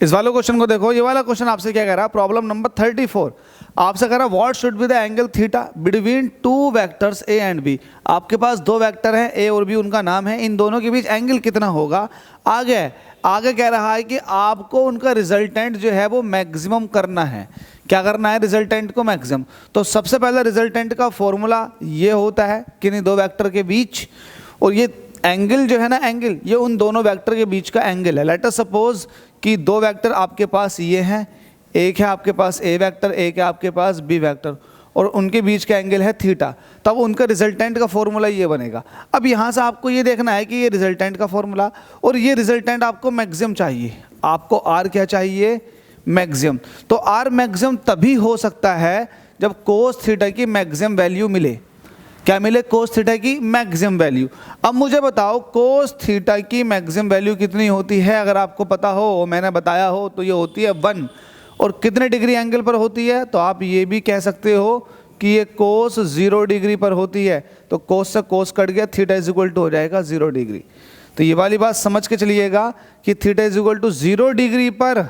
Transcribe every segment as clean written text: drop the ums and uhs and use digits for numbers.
इस वाले क्वेश्चन को देखो, ये वाला क्वेश्चन आपसे क्या कह रहा है, प्रॉब्लम नंबर 34 आपसे कह रहा है what should be the angle theta between two vectors A and B. आपके पास दो वेक्टर हैं ए और बी, उनका नाम है, इन दोनों के बीच एंगल कितना होगा। आगे कह रहा है कि आपको उनका रिजल्टेंट जो है वो मैक्सिमम करना है। क्या करना है, रिजल्टेंट को मैक्सिमम। तो सबसे पहले रिजल्टेंट का फॉर्मूला ये होता है कि नहीं दो वेक्टर के बीच, और ये एंगल जो है ना, एंगल ये उन दोनों वेक्टर के बीच का एंगल है। लेट अस सपोज कि दो वेक्टर आपके पास ये हैं, एक है आपके पास ए वेक्टर, एक है आपके पास बी वेक्टर, और उनके बीच का एंगल है थीटा। तब उनका रिजल्टेंट का फॉर्मूला ये बनेगा। अब यहाँ से आपको ये देखना है कि ये रिजल्टेंट का फॉर्मूला और ये रिजल्टेंट आपको मैक्सिमम चाहिए। आपको आर क्या चाहिए, मैक्सिमम। तो आर मैक्सिमम तभी हो सकता है जब कोस थीटा की मैक्सिमम वैल्यू मिले। क्या मिले, कोस थीटा की मैक्सिमम वैल्यू। अब मुझे बताओ कोस थीटा की मैक्सिमम वैल्यू कितनी होती है। अगर आपको पता हो, मैंने बताया हो, तो ये होती है 1। और कितने डिग्री एंगल पर होती है, तो आप ये भी कह सकते हो कि ये कोस 0 डिग्री पर होती है। तो कोस से कोस कट गया, थीटा इज इक्वल टू हो जाएगा 0 डिग्री। तो ये वाली बात समझ के चलिएगा कि theta is equal to 0 degree पर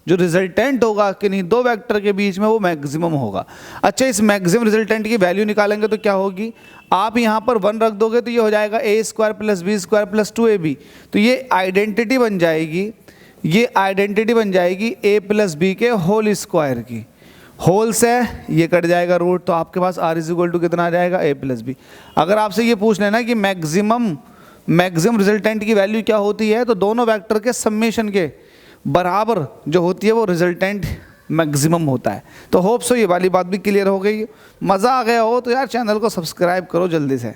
जो रिजल्टेंट होगा कि नहीं दो वेक्टर के बीच में, वो मैक्सिमम होगा। अच्छा, इस मैक्सिमम रिजल्टेंट की वैल्यू निकालेंगे तो क्या होगी, आप यहाँ पर 1 रख दोगे तो ये हो जाएगा a square plus b square plus 2ab। तो ये आइडेंटिटी बन जाएगी, ये आइडेंटिटी बन जाएगी ए प्लस बी के होल स्क्वायर की। होल से ये कट जाएगा रूट, तो आपके पास आर इज इक्वल टू कितना आ जाएगा, ए प्लस बी। अगर आपसे ये पूछ लेना कि मैक्सिमम रिजल्टेंट की वैल्यू क्या होती है, तो दोनों वेक्टर के समेशन के बराबर जो होती है वो रिजल्टेंट मैक्सिमम होता है। तो होप सो ये वाली बात भी क्लियर हो गई। मज़ा आ गया हो तो यार चैनल को सब्सक्राइब करो जल्दी से।